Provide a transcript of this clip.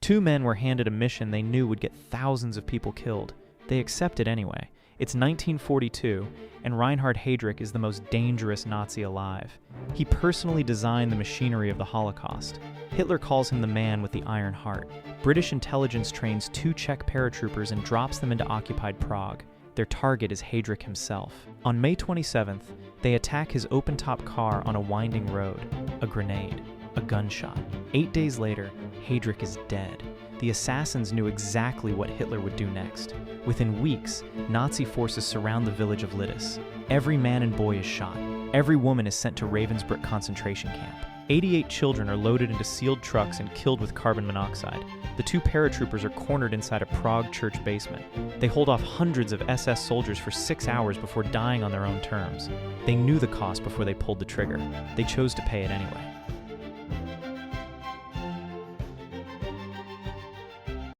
Two men were handed a mission they knew would get thousands of people killed. They accepted anyway. It's 1942, and Reinhard Heydrich is the most dangerous Nazi alive. He personally designed the machinery of the Holocaust. Hitler calls him the man with the iron heart. British intelligence trains 2 Czech paratroopers and drops them into occupied Prague. Their target is Heydrich himself. On May 27th, they attack his open-top car on a winding road. A grenade. A gunshot. 8 days later, Heydrich is dead. The assassins knew exactly what Hitler would do next. Within weeks, Nazi forces surround the village of Lidice. Every man and boy is shot. Every woman is sent to Ravensbrück concentration camp. 88 children are loaded into sealed trucks and killed with carbon monoxide. The 2 paratroopers are cornered inside a Prague church basement. They hold off hundreds of SS soldiers for 6 hours before dying on their own terms. They knew the cost before they pulled the trigger. They chose to pay it anyway.